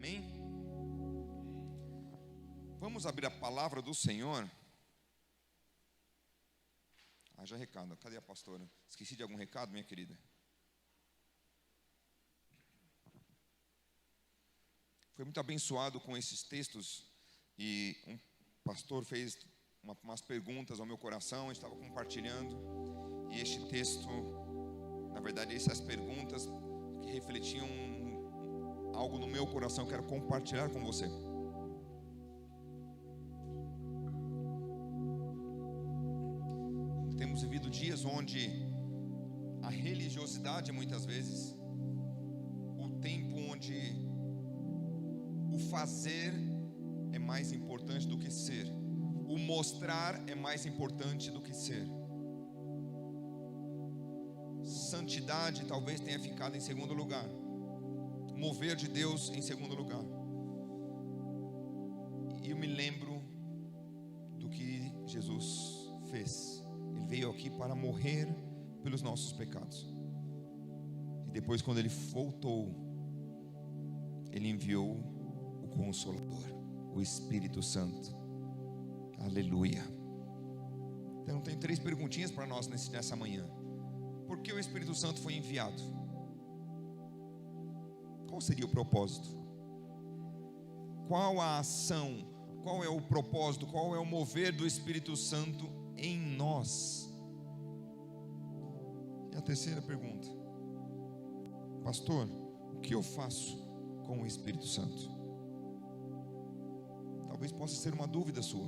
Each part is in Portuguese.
Amém? Vamos abrir a palavra do Senhor. Já recado, cadê a pastora? Esqueci de algum recado, minha querida? Foi muito abençoado com esses textos. E um pastor fez umas perguntas ao meu coração. Eu estava compartilhando. E este texto, na verdade, essas perguntas que refletiam algo no meu coração, eu quero compartilhar com você. Temos vivido dias onde a religiosidade, muitas vezes, o tempo onde o fazer é mais importante do que ser, o mostrar é mais importante do que ser. Santidade talvez tenha ficado em segundo lugar, mover de Deus em segundo lugar. E eu me lembro do que Jesus fez. Ele veio aqui para morrer pelos nossos pecados. E depois, quando ele voltou, ele enviou o Consolador, o Espírito Santo. Aleluia. Então, tem 3 perguntinhas para nós nessa manhã. Por que o Espírito Santo foi enviado? Qual seria o propósito? Qual a ação? Qual é o propósito? Qual é o mover do Espírito Santo em nós? E a terceira pergunta: pastor, o que eu faço com o Espírito Santo? Talvez possa ser uma dúvida sua,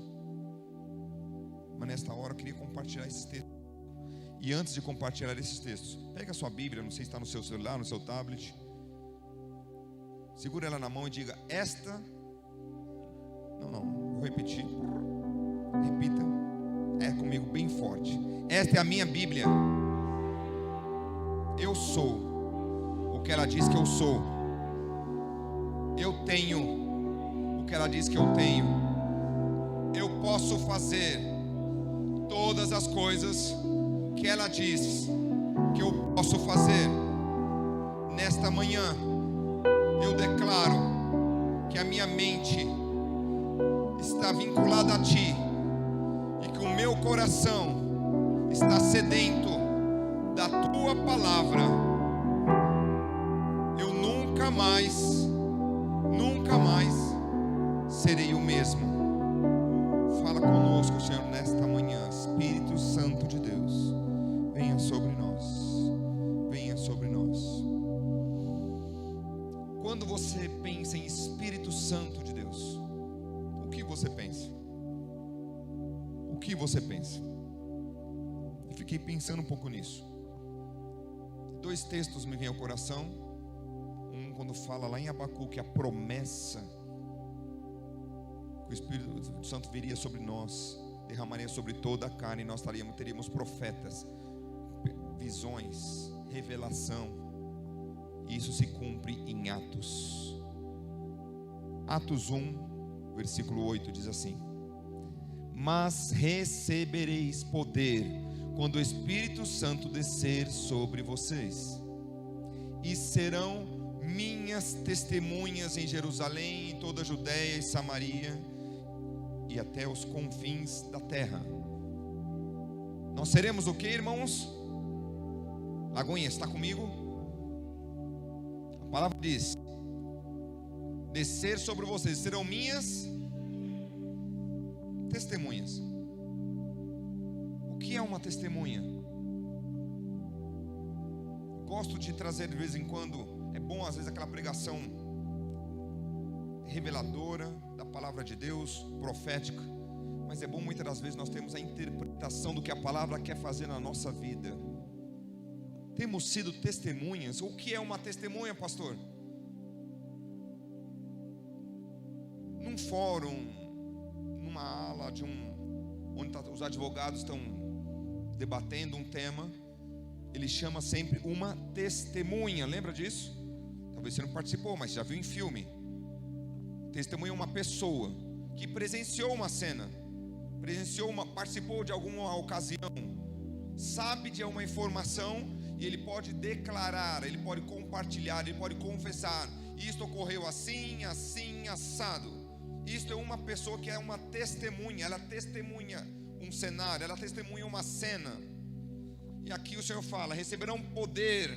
mas nesta hora eu queria compartilhar esses textos. E antes de compartilhar esses textos, pega a sua Bíblia, não sei se está no seu celular, no seu tablet, segura ela na mão e diga: esta, vou repetir, repita, comigo bem forte. Esta é a minha Bíblia. Eu sou o que ela diz que eu sou. Eu tenho o que ela diz que eu tenho. Eu posso fazer todas as coisas que ela diz que eu posso fazer. Nesta manhã eu declaro que a minha mente está vinculada a Ti, e que o meu coração está sedento da Tua palavra. Eu nunca mais serei o mesmo. Fala conosco, Senhor, nesta manhã. Espírito Santo de Deus, venha sobre nós. Venha sobre nós. Quando você pensa em Espírito Santo de Deus, o que você pensa? O que você pensa? Eu fiquei pensando um pouco nisso. 2 textos me vêm ao coração. Um, quando fala lá em Abacuque, a promessa que o Espírito Santo viria sobre nós, derramaria sobre toda a carne, e nós teríamos profetas, visões, revelação. E isso se cumpre em Atos. Atos 1, versículo 8 diz assim: mas recebereis poder quando o Espírito Santo descer sobre vocês, e serão minhas testemunhas em Jerusalém, em toda a Judéia e Samaria, e até os confins da terra. Nós seremos o que, irmãos? Lagoinha, está comigo? A palavra diz: descer sobre vocês, serão minhas testemunhas. O que é uma testemunha? Gosto de trazer de vez em quando. É bom às vezes aquela pregação reveladora da palavra de Deus, profética. Mas é bom muitas das vezes nós temos a interpretação do que a palavra quer fazer na nossa vida. Temos sido testemunhas. O que é uma testemunha, pastor? Num fórum, numa ala onde os advogados estão debatendo um tema, ele chama sempre uma testemunha. Lembra disso? Talvez você não participou, mas já viu em filme. Testemunha é uma pessoa que presenciou uma cena, participou de alguma ocasião, sabe de uma informação e ele pode declarar, ele pode compartilhar, ele pode confessar: isto ocorreu assim, assim, assado. Isto é uma pessoa que é uma testemunha, ela testemunha um cenário, ela testemunha uma cena. E aqui o Senhor fala: receberão poder,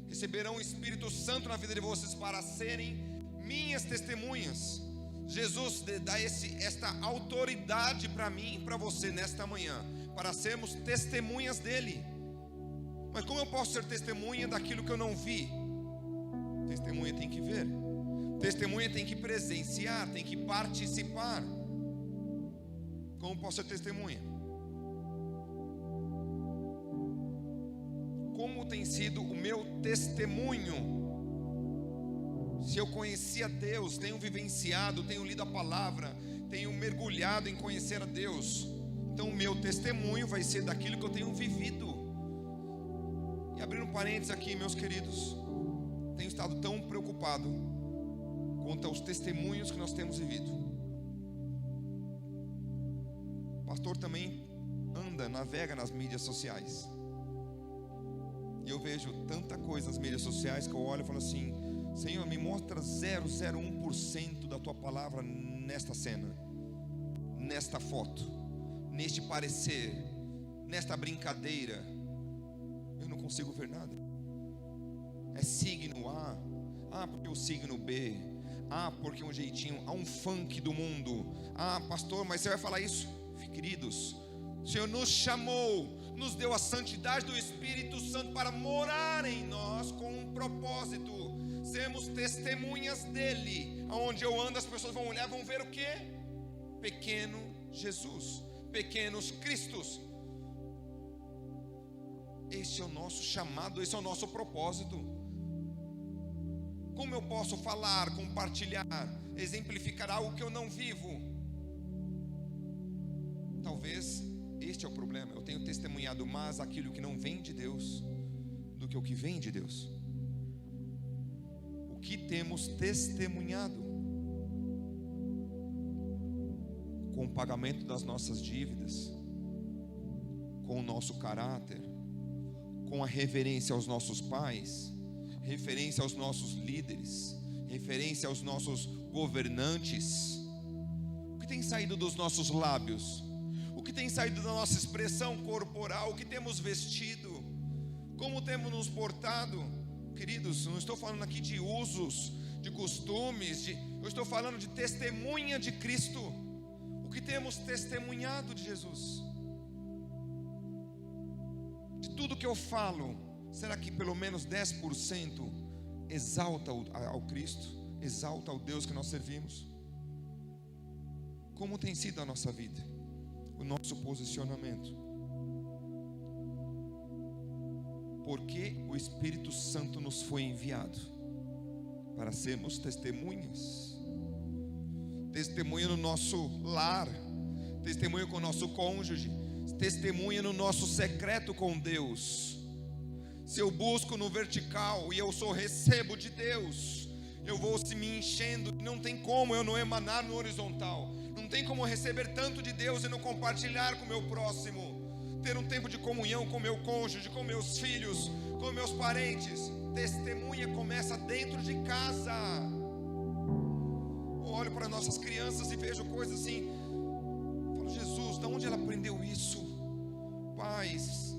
receberão o Espírito Santo na vida de vocês para serem minhas testemunhas. Jesus dá esta autoridade para mim e para você nesta manhã, para sermos testemunhas dele. Mas como eu posso ser testemunha daquilo que eu não vi? Testemunha tem que ver, testemunha tem que presenciar, tem que participar. Como posso ser testemunha? Como tem sido o meu testemunho? Se eu conheci a Deus, tenho vivenciado, tenho lido a palavra, tenho mergulhado em conhecer a Deus, então o meu testemunho vai ser daquilo que eu tenho vivido. E abrindo parênteses aqui, meus queridos, tenho estado tão preocupado quanto aos testemunhos que nós temos vivido. O pastor também navega nas mídias sociais, e eu vejo tanta coisa nas mídias sociais que eu olho e falo assim: Senhor, me mostra 0,01% da tua palavra nesta cena, nesta foto, neste parecer, nesta brincadeira. Eu não consigo ver nada. É signo A, porque o signo B, porque um jeitinho, há um funk do mundo. Pastor, mas você vai falar isso? Queridos, o Senhor nos chamou, nos deu a santidade do Espírito Santo para morar em nós com um propósito. Sermos testemunhas dele. Aonde eu ando, as pessoas vão olhar, vão ver o quê? Pequeno Jesus, pequenos Cristos. Esse é o nosso chamado, esse é o nosso propósito. Como eu posso falar, compartilhar, exemplificar algo que eu não vivo? Talvez este é o problema. Eu tenho testemunhado mais aquilo que não vem de Deus do que o que vem de Deus. O que temos testemunhado? Com o pagamento das nossas dívidas, com o nosso caráter, com a reverência aos nossos pais, referência aos nossos líderes, referência aos nossos governantes. O que tem saído dos nossos lábios? O que tem saído da nossa expressão corporal? O que temos vestido? Como temos nos portado? Queridos, não estou falando aqui de usos, de costumes, eu estou falando de testemunha de Cristo. O que temos testemunhado de Jesus? De tudo que eu falo, será que pelo menos 10% exalta ao Cristo, exalta ao Deus que nós servimos? Como tem sido a nossa vida, o nosso posicionamento? Porque o Espírito Santo nos foi enviado para sermos testemunhas. Testemunha no nosso lar, testemunha com o nosso cônjuge, testemunha no nosso secreto com Deus. Se eu busco no vertical e eu recebo de Deus, eu vou se me enchendo. Não tem como eu não emanar no horizontal. Não tem como eu receber tanto de Deus e não compartilhar com o meu próximo. Ter um tempo de comunhão com meu cônjuge, com meus filhos, com meus parentes. Testemunha começa dentro de casa. Eu olho para nossas crianças e vejo coisas assim, falo: Jesus, de onde ela aprendeu isso? Pais,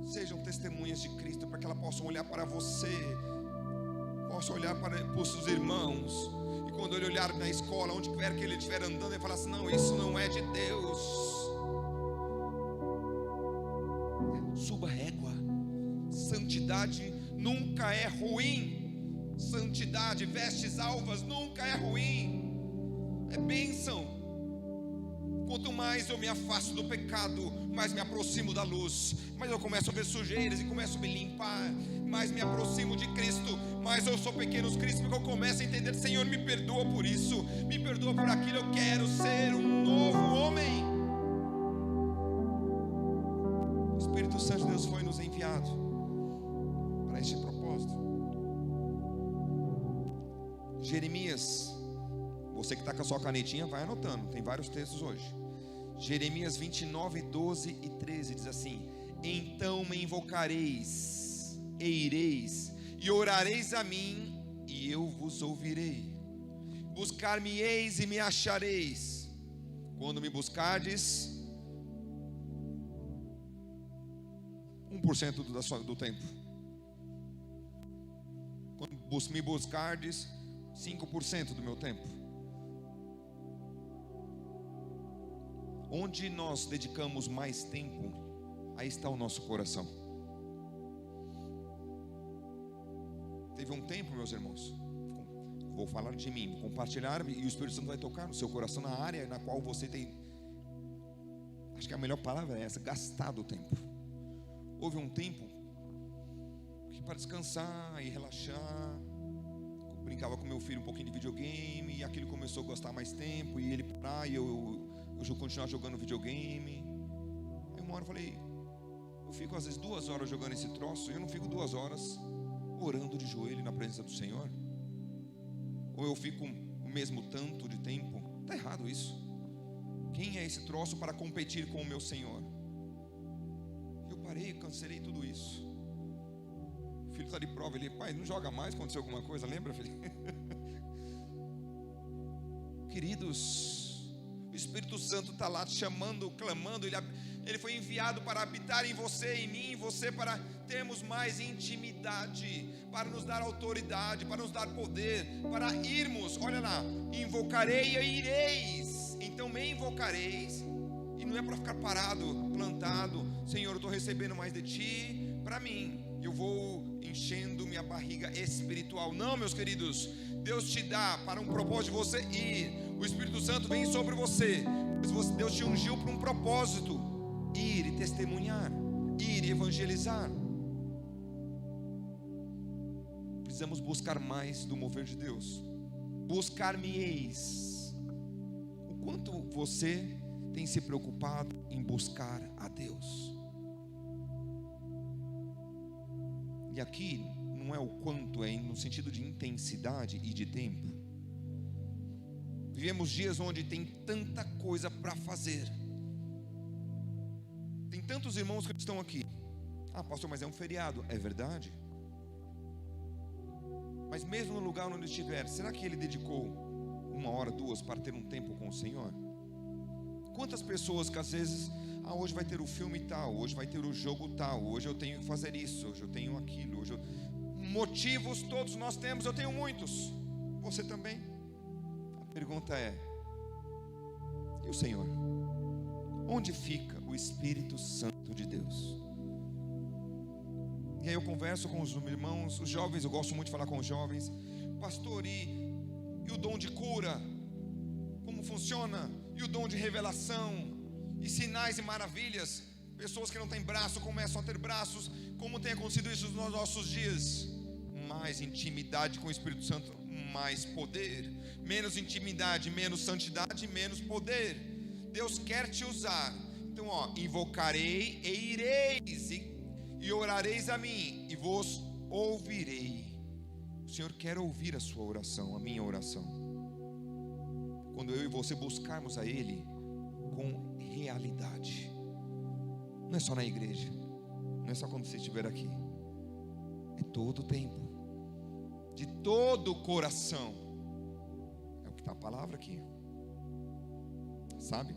sejam testemunhas de Cristo, para que ela possa olhar para você, possa olhar para os seus irmãos, e quando ele olhar na escola, onde quer que ele estiver andando, ele falar assim: não, isso não é de Deus. Suba a régua. Santidade nunca é ruim. Santidade, vestes alvas, nunca é ruim. É bênção. Quanto mais eu me afasto do pecado, mais me aproximo da luz. Mais eu começo a ver sujeiras e começo a me limpar. Mais me aproximo de Cristo. Mais eu sou pequenos Cristo, porque eu começo a entender: Senhor, me perdoa por isso, me perdoa por aquilo. Eu quero ser um novo homem. O Espírito Santo de Deus foi nos enviado para este propósito. Jeremias, você que está com a sua canetinha, vai anotando, tem vários textos hoje. Jeremias 29, 12 e 13 diz assim: então me invocareis e ireis, e orareis a mim, e eu vos ouvirei. Buscar-me-eis e me achareis, quando me buscardes 1% do tempo. Quando me buscardes 5% do meu tempo. Onde nós dedicamos mais tempo, aí está o nosso coração. Teve um tempo, meus irmãos, vou falar de mim, compartilhar, e o Espírito Santo vai tocar no seu coração, na área na qual você tem, acho que a melhor palavra é essa, gastado o tempo. Houve um tempo que para descansar e relaxar, eu brincava com meu filho um pouquinho de videogame, e aquilo começou a gostar mais tempo, e ele parar, e eu continuar jogando videogame. Aí uma hora eu falei, eu fico às vezes 2 horas jogando esse troço, e eu não fico 2 horas orando de joelho na presença do Senhor? Ou eu fico o mesmo tanto de tempo? Está errado isso. Quem é esse troço para competir com o meu Senhor? Eu parei, cancelei tudo isso. O filho está de prova, ele, pai, não joga mais, aconteceu alguma coisa, lembra, filho? Queridos, o Espírito Santo está lá te chamando, clamando, ele foi enviado para habitar em você, em mim, em você, para termos mais intimidade, para nos dar autoridade, para nos dar poder, para irmos, olha lá, invocarei e ireis, então me invocareis, e não é para ficar parado, plantado, Senhor, eu estou recebendo mais de Ti, para mim, eu vou enchendo minha barriga espiritual. Não, meus queridos, Deus te dá para um propósito de você ir, o Espírito Santo vem sobre você, Deus te ungiu para um propósito, ir e testemunhar, ir e evangelizar. Precisamos buscar mais do mover de Deus. Buscar-me-eis. O quanto você tem se preocupado em buscar a Deus? E aqui não é o quanto, é no sentido de intensidade e de tempo. Vivemos dias onde tem tanta coisa para fazer. Tem tantos irmãos que estão aqui. Ah, pastor, mas é um feriado. É verdade. Mas mesmo no lugar onde estiver, será que ele dedicou 1 hora, 2 para ter um tempo com o Senhor? Quantas pessoas que às vezes, hoje vai ter o filme tal, hoje vai ter o jogo tal, hoje eu tenho que fazer isso, hoje eu tenho aquilo, motivos todos nós temos, eu tenho muitos, você também. A pergunta é, e o Senhor? Onde fica o Espírito Santo de Deus? E aí eu converso com os irmãos, os jovens, eu gosto muito de falar com os jovens, pastor, e o dom de cura, como funciona? E o dom de revelação, e sinais e maravilhas, pessoas que não têm braço começam a ter braços, como tem acontecido isso nos nossos dias? Mais intimidade com o Espírito Santo, mais poder, menos intimidade, menos santidade, menos poder. Deus quer te usar. Então, invocarei e ireis, e orareis a mim, e vos ouvirei. O Senhor quer ouvir a sua oração, a minha oração. Quando eu e você buscarmos a Ele com realidade, não é só na igreja, não é só quando você estiver aqui, é todo o tempo, de todo o coração. É o que está a palavra aqui, sabe?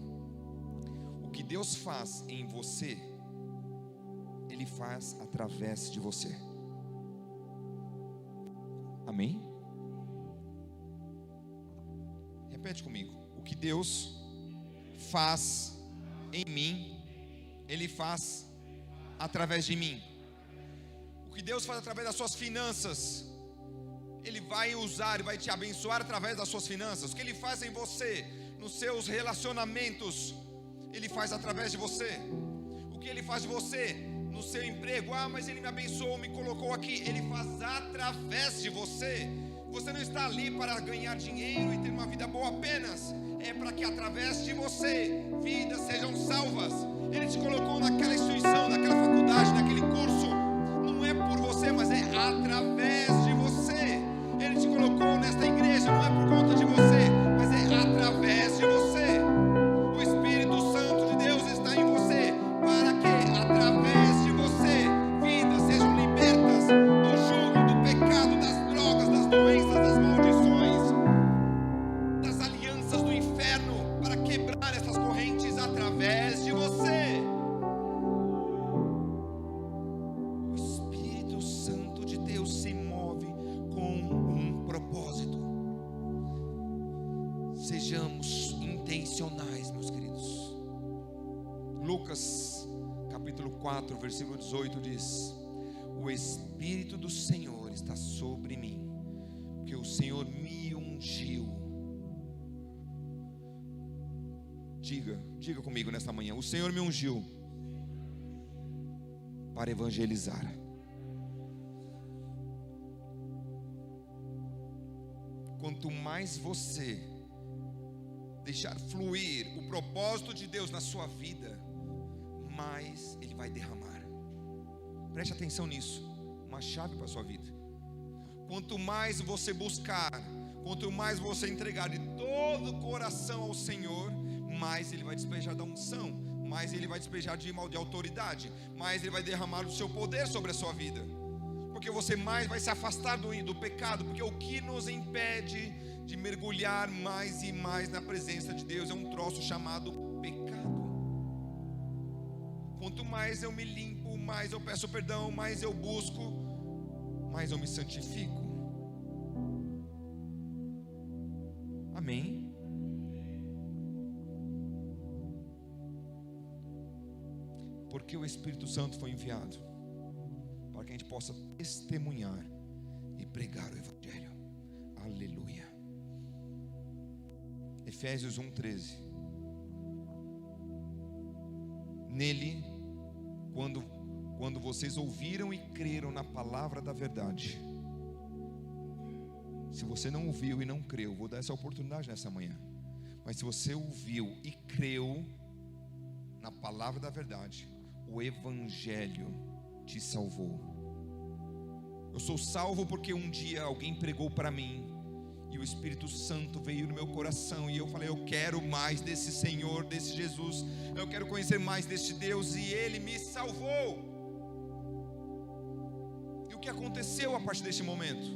O que Deus faz em você, Ele faz através de você. Amém? Repete comigo. O que Deus faz em mim, Ele faz através de mim. O que Deus faz através das suas finanças, Ele vai usar e vai te abençoar através das suas finanças. O que Ele faz em você, nos seus relacionamentos, Ele faz através de você. O que Ele faz de você no seu emprego, mas Ele me abençoou, me colocou aqui, Ele faz através de você. Você não está ali para ganhar dinheiro e ter uma vida boa apenas, é para que através de você vidas sejam salvas. Ele te colocou naquela instituição, naquela faculdade, naquele curso, não é por você, mas é através de você. Ele te colocou nesta igreja, não é por conta de você, mas é através de você. O Espírito Santo de Deus está em você, para que através 4, versículo 18 diz: o Espírito do Senhor está sobre mim, porque o Senhor me ungiu. Diga comigo nesta manhã: o Senhor me ungiu para evangelizar. Quanto mais você deixar fluir o propósito de Deus na sua vida, mais Ele vai derramar. Preste atenção nisso, uma chave para a sua vida. Quanto mais você buscar, quanto mais você entregar de todo o coração ao Senhor, mais Ele vai despejar da unção, mais Ele vai despejar de autoridade, mais Ele vai derramar o seu poder sobre a sua vida, porque você mais vai se afastar do pecado, porque o que nos impede de mergulhar mais e mais na presença de Deus é um troço chamado pecado. Quanto mais eu me limpo, mais eu peço perdão, mais eu busco, mais eu me santifico. Amém? Porque o Espírito Santo foi enviado para que a gente possa testemunhar e pregar o Evangelho. Aleluia. Efésios 1:13. Nele, quando vocês ouviram e creram na palavra da verdade. Se você não ouviu e não creu, vou dar essa oportunidade nessa manhã. Mas se você ouviu e creu na palavra da verdade, o Evangelho te salvou. Eu sou salvo porque um dia alguém pregou para mim, e o Espírito Santo veio no meu coração, e eu falei: eu quero mais desse Senhor, desse Jesus, eu quero conhecer mais deste Deus, e Ele me salvou. E o que aconteceu a partir deste momento?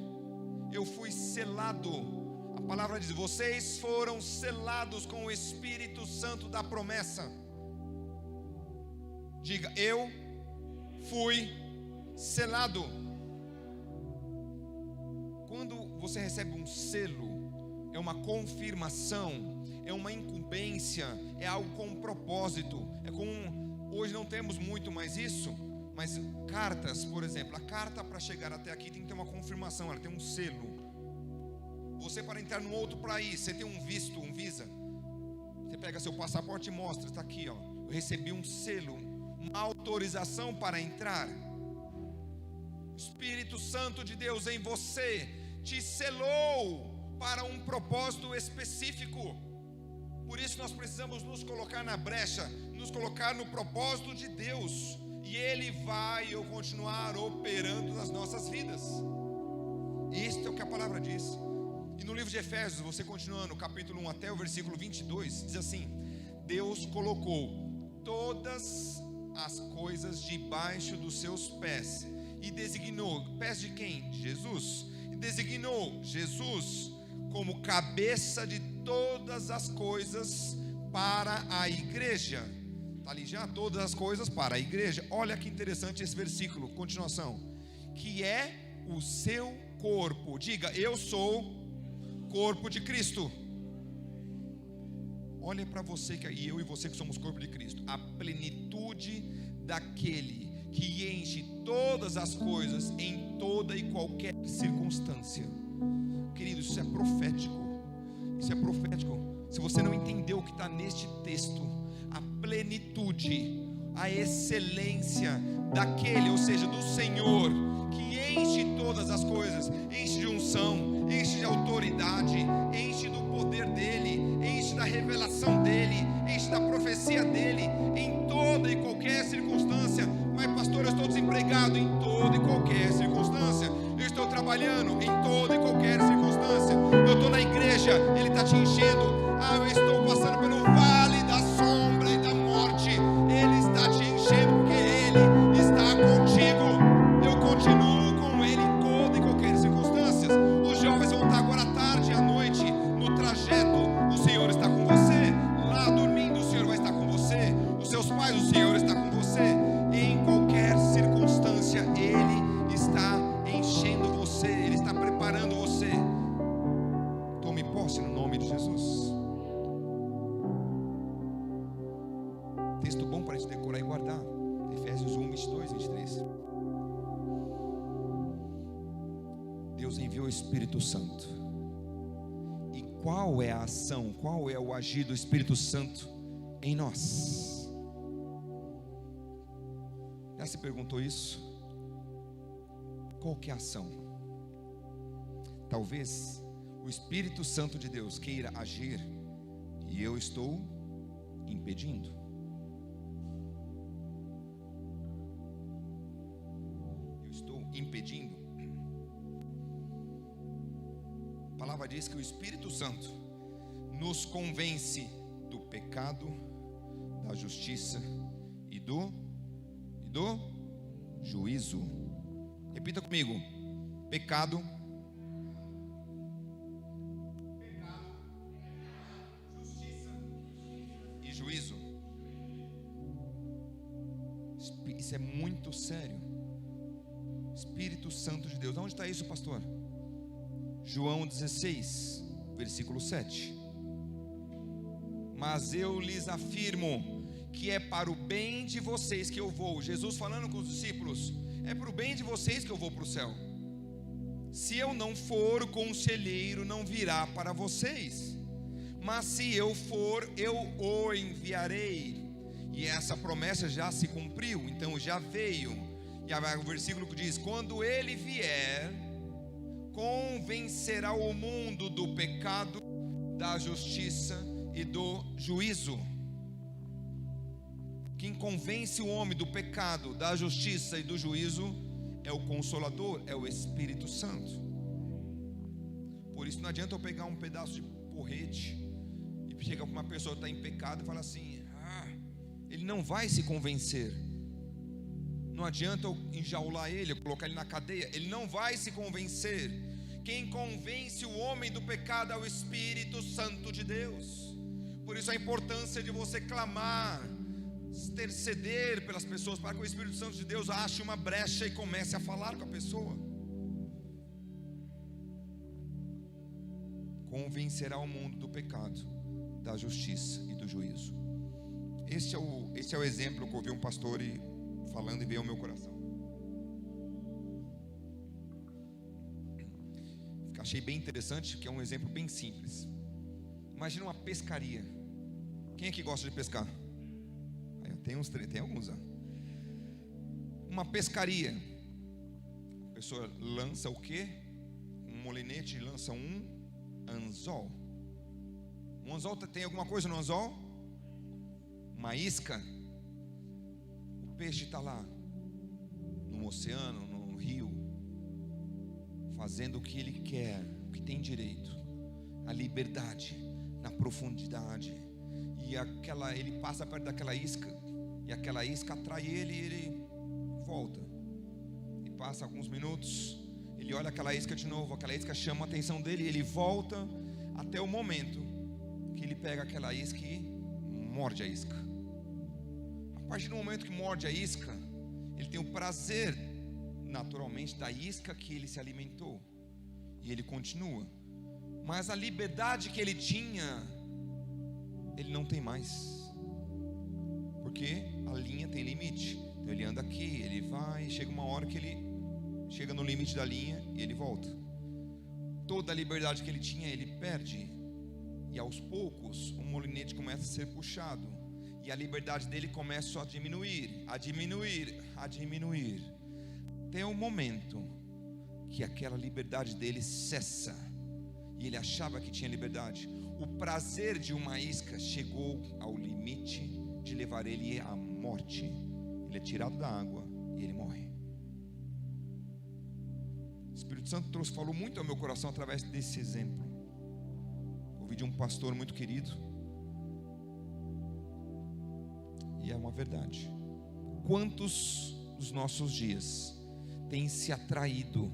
Eu fui selado. A palavra diz: vocês foram selados com o Espírito Santo da promessa. Diga: eu fui selado. Quando você recebe um selo, é uma confirmação, é uma incumbência, é algo com um propósito. É com, hoje não temos muito mais isso, mas cartas, por exemplo, a carta para chegar até aqui tem que ter uma confirmação, ela tem um selo. Você, para entrar num outro país, você tem um visto, um visa, você pega seu passaporte e mostra, está aqui, ó, eu recebi um selo, uma autorização para entrar. O Espírito Santo de Deus em você te selou para um propósito específico. Por isso nós precisamos nos colocar na brecha, nos colocar no propósito de Deus, e Ele vai continuar operando nas nossas vidas. Isto é o que a palavra diz. E no livro de Efésios, você continuando, capítulo 1 até o versículo 22, diz assim: Deus colocou todas as coisas debaixo dos seus pés, e designou, pés de quem? De Jesus. E designou Jesus como cabeça de todas as coisas para a igreja. Está ali já, todas as coisas para a igreja. Olha que interessante esse versículo, continuação. Que é o seu corpo. Diga: eu sou corpo de Cristo. Olha para você, e eu e você que somos corpo de Cristo. A plenitude daquele que enche todas as coisas em toda e qualquer circunstância. Querido, isso é profético. Isso é profético. Se você não entendeu o que está neste texto, a plenitude, a excelência daquele, ou seja, do Senhor, que enche todas as coisas, enche de unção, enche de autoridade, enche do poder dele, enche da revelação dele, enche da profecia dele, em toda e qualquer circunstância. Mas pastor, eu estou desempregado. Em toda e qualquer circunstância. Eu estou trabalhando em toda e qualquer circunstância. Eu estou na igreja, Ele está te enchendo. Eu estou passando pelo vale da sombra e da morte, Ele está te enchendo, porque Ele está contigo. Eu continuo com Ele em toda e qualquer circunstância. Os jovens vão estar agora à tarde e à noite no trajeto. O Senhor está com você. Lá dormindo, o Senhor vai estar com você. Os seus pais, o Senhor está com você. Em qualquer circunstância, Ele está enchendo você, Ele está preparando você. Deus enviou o Espírito Santo. E qual é a ação, qual é o agir do Espírito Santo em nós? Já se perguntou isso? Qual que é a ação? Talvez o Espírito Santo de Deus queira agir e eu estou impedindo. Eu estou impedindo. A palavra diz que o Espírito Santo nos convence do pecado, da justiça e do juízo. Repita comigo: pecado, justiça e juízo. Isso é muito sério. Espírito Santo de Deus. Onde está isso, pastor? João 16, versículo 7. Mas eu lhes afirmo que é para o bem de vocês que eu vou. Jesus falando com os discípulos: é para o bem de vocês que eu vou para o céu. Se eu não for, o conselheiro não virá para vocês, mas se eu for, eu o enviarei. E essa promessa já se cumpriu, então já veio. E o versículo que diz: quando ele vier, convencerá o mundo do pecado, da justiça e do juízo. Quem convence o homem do pecado, da justiça e do juízo é o Consolador, é o Espírito Santo. Por isso não adianta eu pegar um pedaço de porrete e chegar para uma pessoa que está em pecado e falar assim: ele não vai se convencer. Não adianta eu enjaular ele, eu colocar ele na cadeia, ele não vai se convencer. Quem convence o homem do pecado é o Espírito Santo de Deus. Por isso a importância de você clamar, interceder pelas pessoas, para que o Espírito Santo de Deus ache uma brecha e comece a falar com a pessoa. Convencerá o mundo do pecado, da justiça e do juízo. Este é o exemplo que eu ouvi um pastor falando e veio ao meu coração. Achei bem interessante, que é um exemplo bem simples. Imagina uma pescaria. Quem aqui gosta de pescar? Tem alguns. Uma pescaria. A pessoa lança o quê? Um molinete, lança um anzol. Um anzol tem alguma coisa no anzol? Uma isca. O peixe está lá no oceano, no rio, fazendo o que ele quer, o que tem direito, a liberdade, na profundidade. E ele passa perto daquela isca, e aquela isca atrai ele, e ele volta. E passa alguns minutos, ele olha aquela isca de novo, aquela isca chama a atenção dele, e ele volta até o momento que ele pega aquela isca e morde a isca. A partir do momento que morde a isca, ele tem o prazer, naturalmente, da isca que ele se alimentou, e ele continua. Mas a liberdade que ele tinha, ele não tem mais, porque a linha tem limite. Então ele anda aqui, ele vai, chega uma hora que ele chega no limite da linha e ele volta. Toda a liberdade que ele tinha, ele perde. E aos poucos o molinete começa a ser puxado, e a liberdade dele começa a diminuir, a diminuir, a diminuir, até o momento que aquela liberdade dele cessa, e ele achava que tinha liberdade. O prazer de uma isca chegou ao limite de levar ele à morte. Ele é tirado da água e ele morre. O Espírito Santo falou muito ao meu coração através desse exemplo. Ouvi de um pastor muito querido, e é uma verdade. Quantos dos nossos dias têm se atraído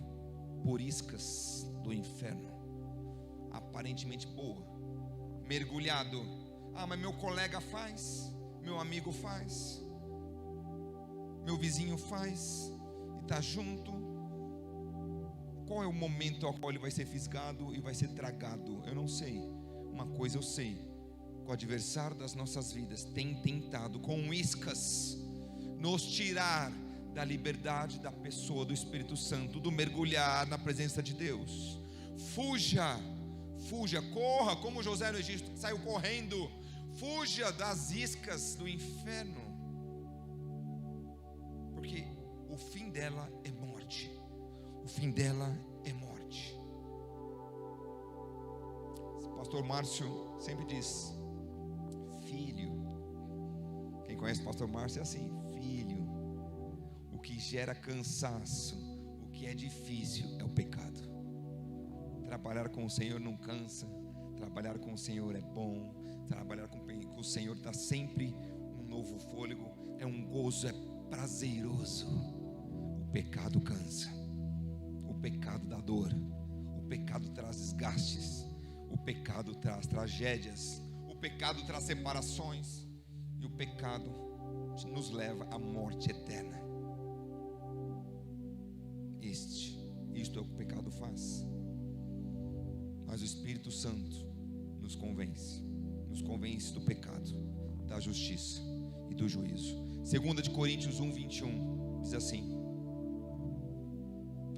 por iscas do inferno, aparentemente boa, mergulhado? Mas meu colega faz, meu amigo faz, meu vizinho faz, e está junto. Qual é o momento ao qual ele vai ser fisgado e vai ser tragado? Eu não sei. Uma coisa eu sei: o adversário das nossas vidas tem tentado com iscas nos tirar da liberdade da pessoa do Espírito Santo, do mergulhar na presença de Deus. Fuja, corra como José no Egito, que saiu correndo. Fuja das iscas do inferno, porque o fim dela é morte. O fim dela é morte. O pastor Márcio sempre diz: filho. Quem conhece o pastor Márcio é assim: filho, o que gera cansaço, o que é difícil é o pecado. Trabalhar com o Senhor não cansa. Trabalhar com o Senhor é bom. Trabalhar com o Senhor dá sempre um novo fôlego. É um gozo, é prazeroso. O pecado cansa. O pecado dá dor. O pecado traz desgastes. O pecado traz tragédias. O pecado traz separações. E o pecado nos leva à morte eterna. Isto é o que o pecado faz. Mas o Espírito Santo nos convence do pecado, da justiça e do juízo. 2 Coríntios 1:21 diz assim: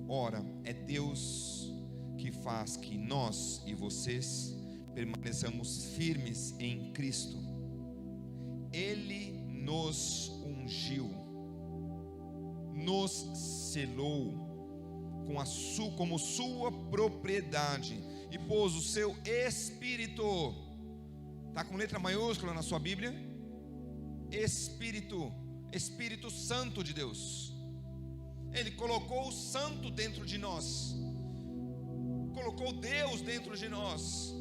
ora, é Deus que faz que nós e vocês permaneçamos firmes em Cristo. Ele nos ungiu, nos selou como sua propriedade e pôs o seu Espírito. Está com letra maiúscula na sua Bíblia? Espírito Santo de Deus. Ele colocou o Santo dentro de nós, colocou Deus dentro de nós,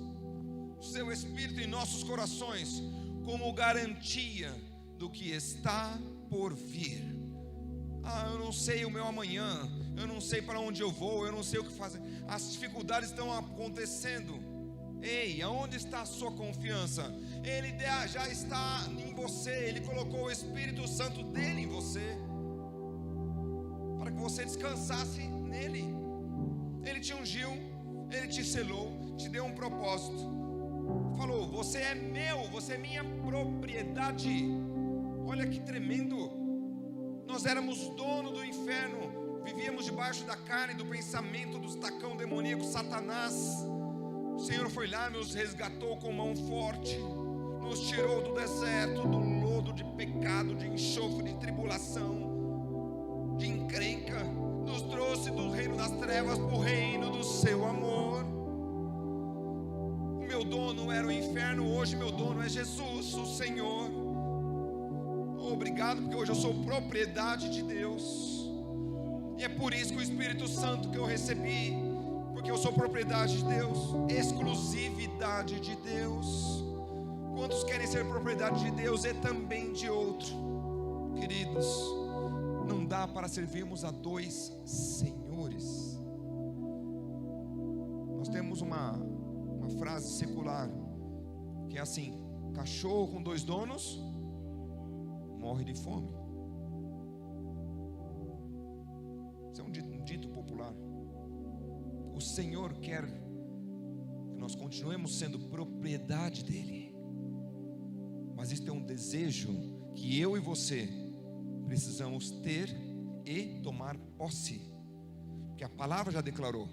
o seu Espírito em nossos corações, como garantia do que está por vir. Eu não sei o meu amanhã, eu não sei para onde eu vou, eu não sei o que fazer, as dificuldades estão acontecendo. Ei, aonde está a sua confiança? Ele já está em você. Ele colocou o Espírito Santo dele em você, para que você descansasse nele. Ele te ungiu, ele te selou, te deu um propósito. Falou: você é meu, você é minha propriedade. Olha que tremendo. Nós éramos dono do inferno, vivíamos debaixo da carne, do pensamento do tacão demoníaco Satanás. O Senhor foi lá, nos resgatou com mão forte, nos tirou do deserto, do lodo de pecado, de enxofre, de tribulação, de encrenca, nos trouxe do reino das trevas para o reino do seu amor. O meu dono era o inferno, hoje meu dono é Jesus, o Senhor. Obrigado, porque hoje eu sou propriedade de Deus, e é por isso que o Espírito Santo que eu recebi, porque eu sou propriedade de Deus, exclusividade de Deus. Quantos querem ser propriedade de Deus e também de outro? Queridos, não dá para servirmos a dois senhores. Nós temos uma frase secular que é assim: cachorro com dois donos morre de fome. Isso é um dito popular. O Senhor quer que nós continuemos sendo propriedade dele, mas isso é um desejo que eu e você precisamos ter e tomar posse, que a palavra já declarou: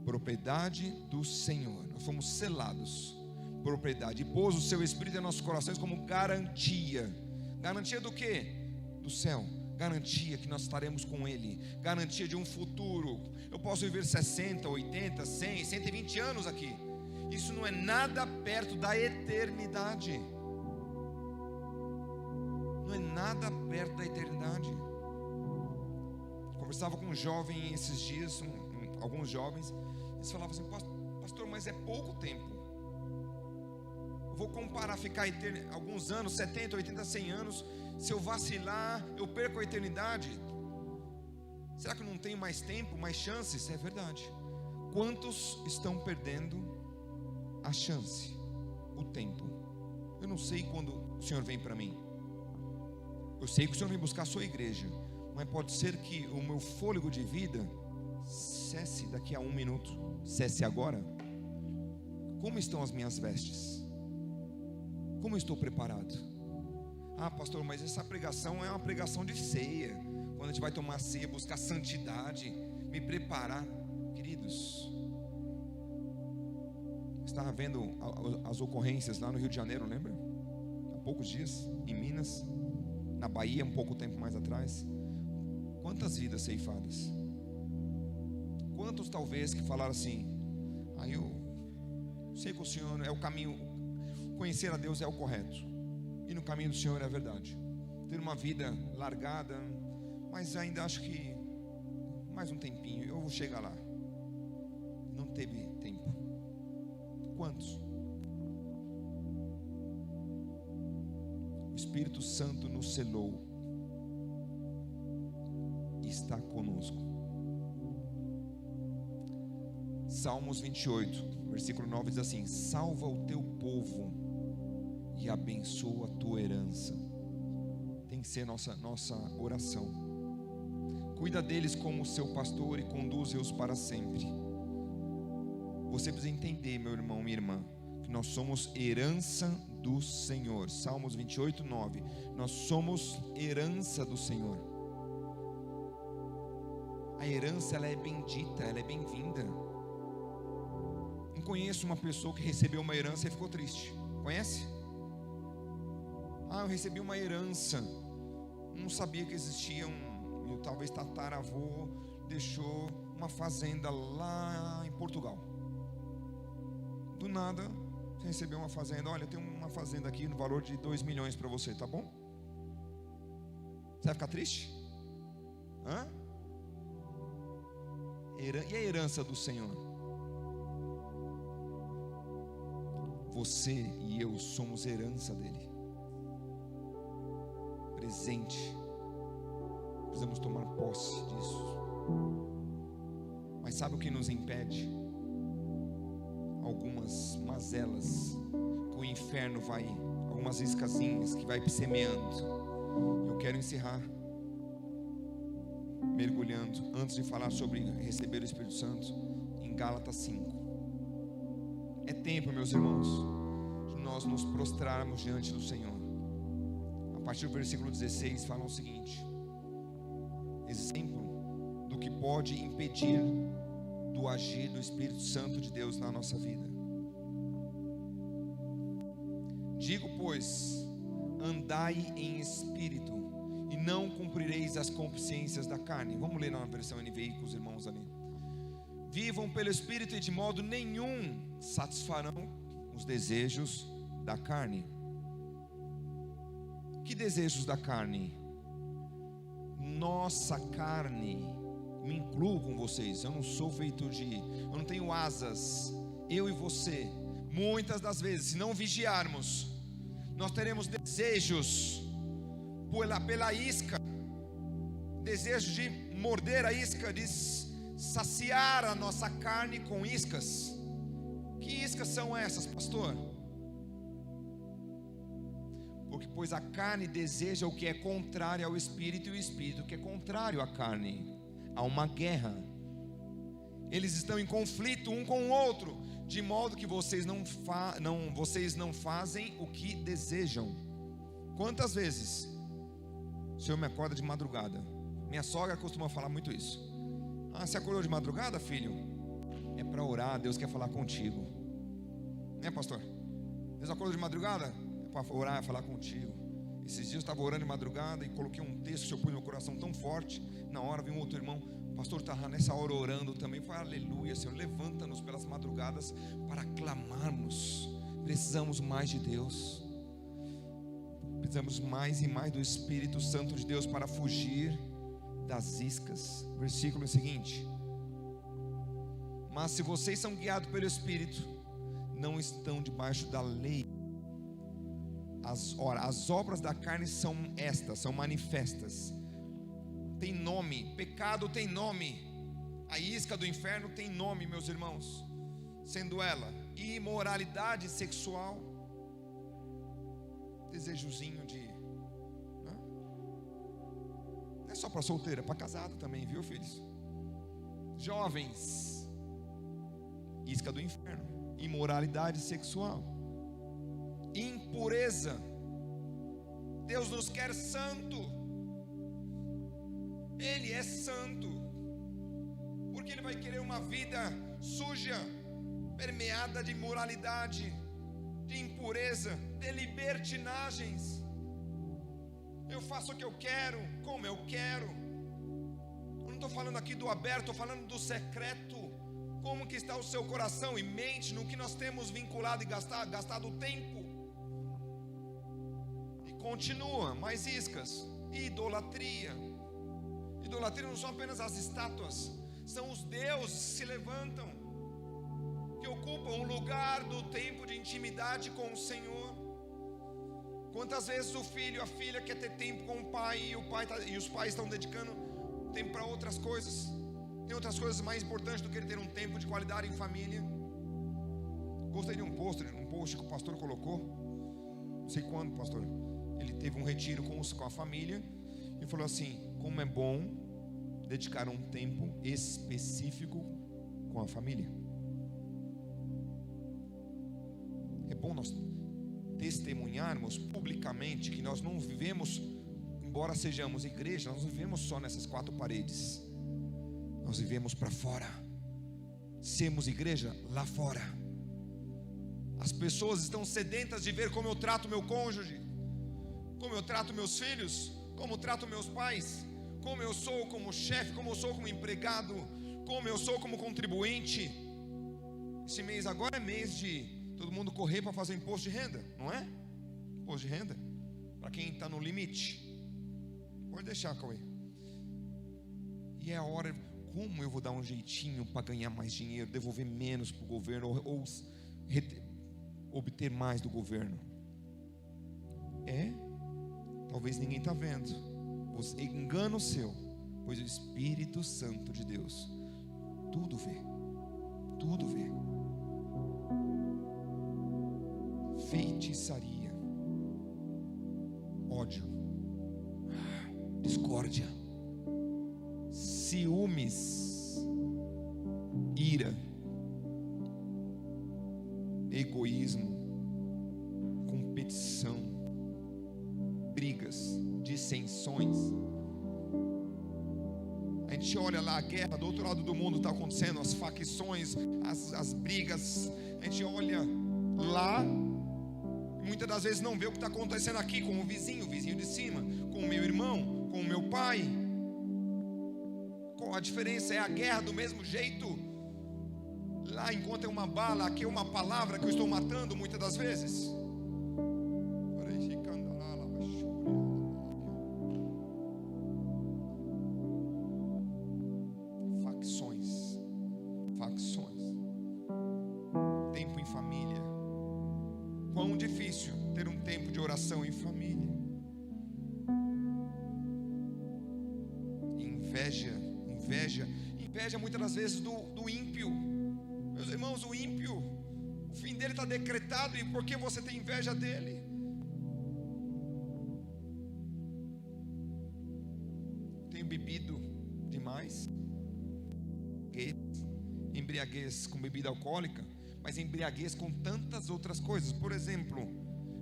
propriedade do Senhor. Nós fomos selados, propriedade, e pôs o seu Espírito em nossos corações como garantia. Garantia do quê? Do céu. Garantia que nós estaremos com Ele, garantia de um futuro. Eu posso viver 60, 80, 100, 120 anos aqui. Isso não é nada perto da eternidade. Não é nada perto da eternidade. Conversava com um jovem esses dias, alguns jovens, eles falavam assim: pastor, mas é pouco tempo. Eu vou comparar ficar alguns anos, 70, 80, 100 anos. Se eu vacilar, eu perco a eternidade. Será que eu não tenho mais tempo, mais chances? É verdade. Quantos estão perdendo a chance, o tempo? Eu não sei quando o Senhor vem para mim. Eu sei que o Senhor vem buscar a sua igreja, mas pode ser que o meu fôlego de vida cesse daqui a 1 minuto. Cesse agora. Como estão as minhas vestes? Como eu estou preparado? Pastor, mas essa pregação é uma pregação de ceia. quando a gente vai tomar ceia, buscar santidade, me preparar. Queridos, estava vendo as ocorrências lá no Rio de Janeiro, lembra? Há poucos dias, em Minas, na Bahia, um pouco tempo mais atrás. Quantas vidas ceifadas? Quantos talvez que falaram assim: eu sei que o Senhor é o caminho, conhecer a Deus é o correto, e no caminho do Senhor é a verdade. Ter uma vida largada, mas ainda acho que mais um tempinho, eu vou chegar lá. Não teve tempo. Quantos? O Espírito Santo nos selou e está conosco. Salmos 28, versículo 9 diz assim: salva o teu povo e abençoa a tua herança. Tem que ser nossa oração. Cuida deles como seu pastor e conduze-os para sempre. Você precisa entender, meu irmão, minha irmã, que nós somos herança do Senhor. Salmos 28, 9. Nós somos herança do Senhor. A herança, ela é bendita, ela é bem-vinda. Não conheço uma pessoa que recebeu uma herança e ficou triste. Conhece? Eu recebi uma herança, não sabia que existia meu talvez tataravô deixou uma fazenda lá em Portugal. Do nada, você recebeu uma fazenda. Olha, eu tenho uma fazenda aqui no valor de 2 milhões para você, tá bom? Você vai ficar triste? E a herança do Senhor? Você e eu somos herança dele. Presente. Precisamos tomar posse disso. Mas sabe o que nos impede? Algumas mazelas que o inferno vai, algumas iscazinhas que vai semeando. Eu quero encerrar mergulhando, antes de falar sobre receber o Espírito Santo, em Gálatas 5. É tempo, meus irmãos, de nós nos prostrarmos diante do Senhor. A partir do versículo 16 fala o seguinte: exemplo do que pode impedir do agir do Espírito Santo de Deus na nossa vida. Digo, pois, andai em espírito, e não cumprireis as concupiscências da carne. Vamos ler na versão NVI com os irmãos ali. Vivam pelo Espírito, e de modo nenhum satisfarão os desejos da carne. Que desejos da carne? Nossa carne, me incluo com vocês, eu não sou feito eu não tenho asas. Eu e você, muitas das vezes, se não vigiarmos, nós teremos desejos pela isca, desejo de morder a isca, de saciar a nossa carne com iscas. Que iscas são essas, pastor? Porque pois a carne deseja o que é contrário ao Espírito, e o Espírito o que é contrário à carne. Há uma guerra, eles estão em conflito um com o outro, de modo que vocês não fazem o que desejam. Quantas vezes o Senhor me acorda de madrugada? Minha sogra costuma falar muito isso. Você acordou de madrugada, filho? É para orar, Deus quer falar contigo. Né, pastor? Deus acordou de madrugada? É para orar, falar contigo. Esses dias eu estava orando de madrugada e coloquei um texto que o Senhor pôs no meu coração tão forte. Na hora veio um outro irmão, o pastor estava nessa hora orando também. Foi aleluia, Senhor, levanta-nos pelas madrugadas para clamarmos. Precisamos mais de Deus. Precisamos mais e mais do Espírito Santo de Deus para fugir das iscas. Versículo seguinte: mas se vocês são guiados pelo Espírito, não estão debaixo da lei. As obras da carne são estas, são manifestas. Tem nome, pecado tem nome. A isca do inferno tem nome, meus irmãos. Sendo ela imoralidade sexual, desejozinho de não é só para solteira, é para casado também, viu, filhos? Jovens, isca do inferno, imoralidade sexual, impureza. Deus nos quer santo. Ele é santo. Porque ele vai querer uma vida suja, permeada de imoralidade, de impureza, de libertinagens. Eu faço o que eu quero, como eu quero. Eu não estou falando aqui do aberto, estou falando do secreto. Como que está o seu coração e mente no que nós temos vinculado e gastado tempo. E continua, mais iscas. Idolatria. Idolatria não são apenas as estátuas, são os deuses que se levantam, que ocupam o lugar do tempo de intimidade com o Senhor. Quantas vezes o filho, a filha quer ter tempo com o pai e os pais estão dedicando tempo para outras coisas. Tem outras coisas mais importantes do que ele ter um tempo de qualidade em família. Gostei de um post que o pastor colocou, não sei quando, pastor. Ele teve um retiro com a família e falou assim: como é bom dedicar um tempo específico com a família. É bom nós testemunharmos publicamente que nós não vivemos, embora sejamos igreja, nós não vivemos só nessas quatro paredes, nós vivemos para fora. Sermos igreja lá fora. As pessoas estão sedentas de ver como eu trato meu cônjuge, como eu trato meus filhos, como eu trato meus pais, como eu sou como chefe, como eu sou como empregado, como eu sou como contribuinte. Esse mês agora é mês de todo mundo correr para fazer imposto de renda, não é? Imposto de renda, para quem está no limite. Pode deixar, Cauê. E é a hora, como eu vou dar um jeitinho para ganhar mais dinheiro, devolver menos para o governo, ou obter mais do governo. Talvez ninguém está vendo, engano seu, pois o Espírito Santo de Deus tudo vê, tudo vê. Feitiçaria, ódio, discórdia, ciúmes, ira, egoísmo, competição, brigas, dissensões. A gente olha lá a guerra do outro lado do mundo está acontecendo, as facções, as brigas. A gente olha lá, muitas das vezes não vê o que está acontecendo aqui com o vizinho de cima, com o meu irmão, com o meu pai. Qual a diferença? É a guerra do mesmo jeito. Lá enquanto é uma bala, aqui é uma palavra que eu estou matando muitas das vezes. Facções. Tempo em família. Quão difícil ter um tempo de oração em família. Inveja muitas das vezes do ímpio. Meus irmãos, o ímpio, o fim dele está decretado, e por que você tem inveja dele? Tenho bebido demais, embriaguez com bebida alcoólica, mas embriaguez com tantas outras coisas. Por exemplo,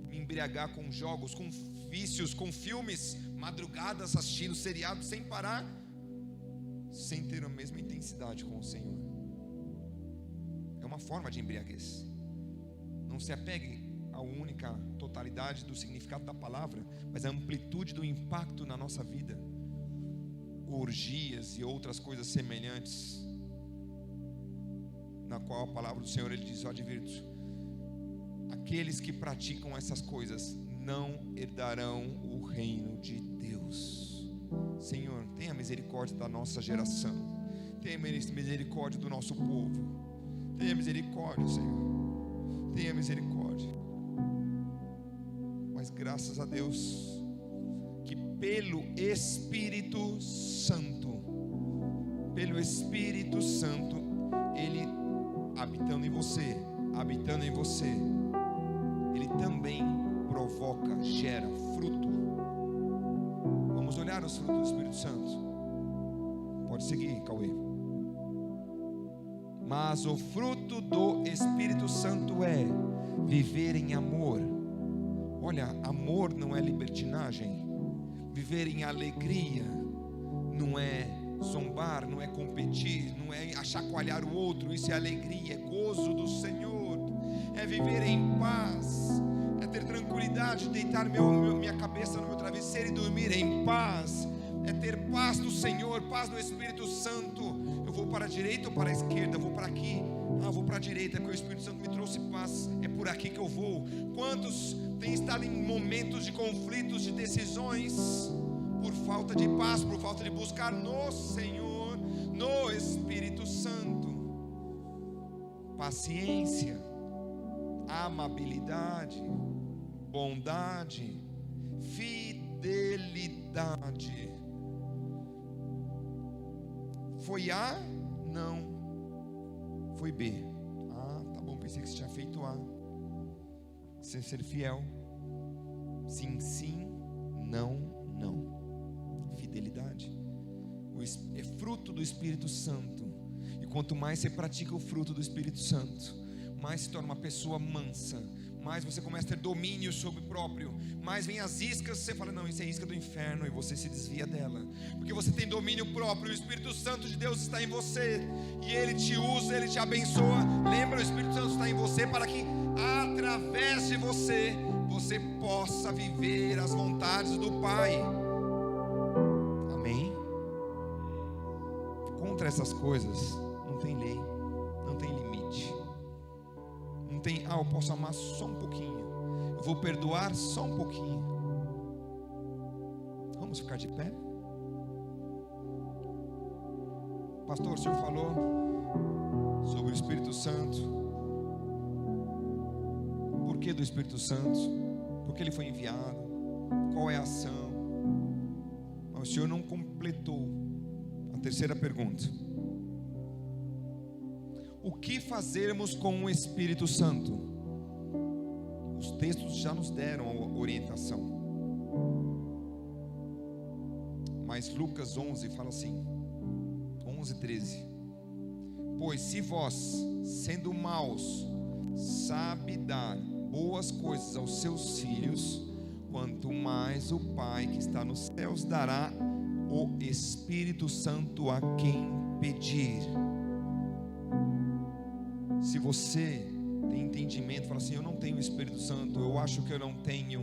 me embriagar com jogos, com vícios, com filmes, madrugadas assistindo seriados sem parar, sem ter a mesma intensidade com o Senhor. É uma forma de embriaguez. Não se apegue à única totalidade do significado da palavra, mas a amplitude do impacto na nossa vida. Orgias e outras coisas semelhantes, na qual a palavra do Senhor, ele diz: eu advirto, aqueles que praticam essas coisas não herdarão o reino de Deus. Senhor, tenha misericórdia da nossa geração, tenha misericórdia do nosso povo, tenha misericórdia, Senhor, tenha misericórdia. Mas graças a Deus que pelo Espírito Santo, ele habitando em você, ele também provoca, gera fruto. Vamos olhar os frutos do Espírito Santo. Pode seguir, Cauê. Mas o fruto do Espírito Santo é viver em amor. Olha, amor não é libertinagem. Viver em alegria, não é zombar, não é competir, não é achacoalhar o outro. Isso é alegria, é gozo do Senhor, é viver em paz, é ter tranquilidade de deitar minha cabeça no meu travesseiro e dormir em paz, é ter paz do Senhor, paz do Espírito Santo. Eu vou para a direita ou para a esquerda? Eu vou para aqui? Eu vou para a direita, porque o Espírito Santo me trouxe paz, é por aqui que eu vou. Quantos têm estado em momentos de conflitos, de decisões, por falta de paz, por falta de buscar no Senhor, no Espírito Santo? Paciência, amabilidade, bondade, fidelidade. Foi A? Não. Foi B. Tá bom, pensei que você tinha feito A. Ser fiel. Sim, sim. Não, não. Fidelidade é fruto do Espírito Santo. E quanto mais você pratica o fruto do Espírito Santo, mais se torna uma pessoa mansa, mais você começa a ter domínio sobre o próprio, mais vem as iscas, você fala, não, isso é isca do inferno, e você se desvia dela, porque você tem domínio próprio. O Espírito Santo de Deus está em você, e Ele te usa, Ele te abençoa. Lembra, o Espírito Santo está em você para que através de você, você possa viver as vontades do Pai. Amém? Contra essas coisas não tem lei, não tem limite. Não tem, eu posso amar só um pouquinho, eu vou perdoar só um pouquinho. Vamos ficar de pé? Pastor, o senhor falou sobre o Espírito Santo. Por que do Espírito Santo? Por que ele foi enviado? Qual é a ação? Mas o senhor não completou a terceira pergunta. O que fazermos com o Espírito Santo? Os textos já nos deram a orientação, mas Lucas 11 fala assim, 11:13: pois se vós, sendo maus, sabe dar boas coisas aos seus filhos, quanto mais o Pai que está nos céus dará o Espírito Santo a quem pedir. Se você tem entendimento, fala assim, eu não tenho o Espírito Santo, eu acho que eu não tenho.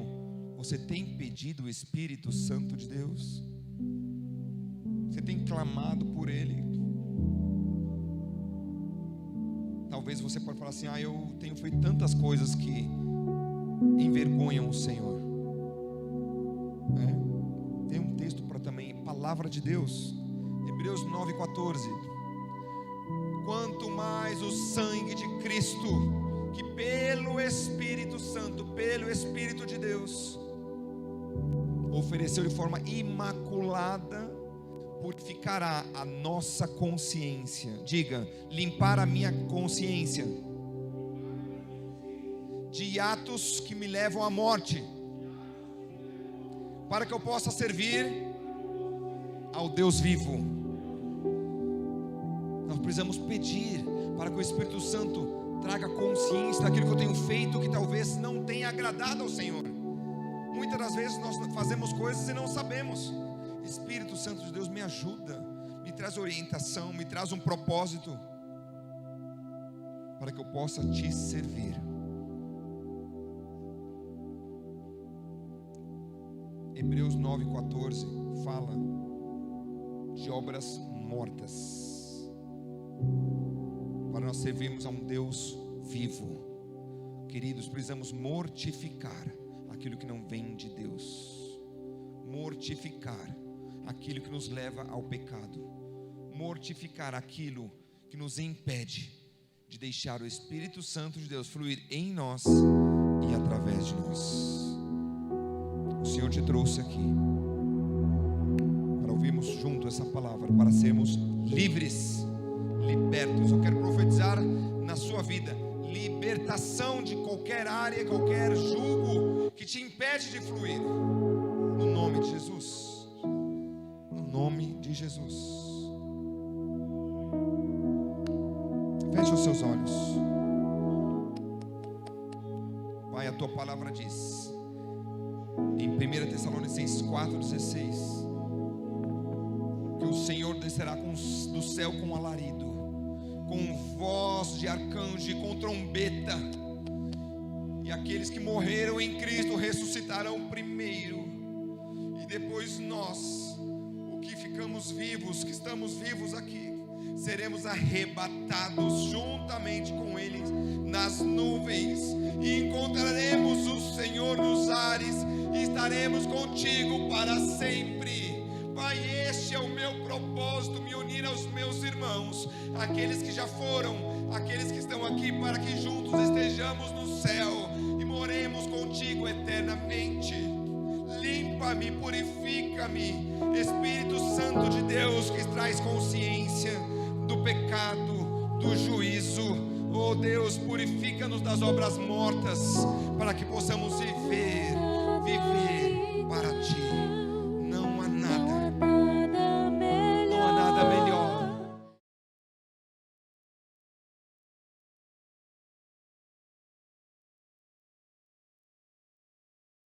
Você tem pedido o Espírito Santo de Deus? Você tem clamado por Ele? Talvez você pode falar assim, eu tenho feito tantas coisas que envergonham o Senhor. Tem um texto para também, palavra de Deus, Hebreus 9:14: quanto mais o sangue de Cristo, que pelo Espírito Santo, pelo Espírito de Deus, ofereceu de forma imaculada, purificará a nossa consciência. Diga, limpar a minha consciência de atos que me levam à morte, para que eu possa servir ao Deus vivo. Nós precisamos pedir para que o Espírito Santo traga consciência daquilo que eu tenho feito que talvez não tenha agradado ao Senhor. Muitas das vezes nós fazemos coisas e não sabemos. Espírito Santo de Deus, me ajuda, me traz orientação, me traz um propósito, para que eu possa te servir. Hebreus 9:14 fala de obras mortas, para nós servirmos a um Deus vivo. Queridos, precisamos mortificar aquilo que não vem de Deus, mortificar aquilo que nos leva ao pecado, mortificar aquilo que nos impede de deixar o Espírito Santo de Deus fluir em nós e através de nós. O Senhor te trouxe aqui para ouvirmos junto essa palavra, para sermos livres, libertos. Eu quero profetizar na sua vida libertação de qualquer área, qualquer jugo que te impede de fluir, no nome de Jesus, no nome de Jesus. Feche os seus olhos. Pai, a tua palavra diz em 1 Tessalonicenses 4:16 que o Senhor descerá do céu com alarido, com voz de arcanjo e com trombeta, e aqueles que morreram em Cristo ressuscitarão primeiro, e depois nós, o que ficamos vivos, que estamos vivos aqui, seremos arrebatados juntamente com eles nas nuvens, e encontraremos o Senhor nos ares, e estaremos contigo para sempre. Pai, este é o meu propósito, me unir aos meus irmãos, aqueles que já foram, aqueles que estão aqui, para que juntos estejamos no céu e moremos contigo eternamente. Limpa-me, purifica-me, Espírito Santo de Deus, que traz consciência do pecado, do juízo. Oh Deus, purifica-nos das obras mortas, para que possamos viver para Ti.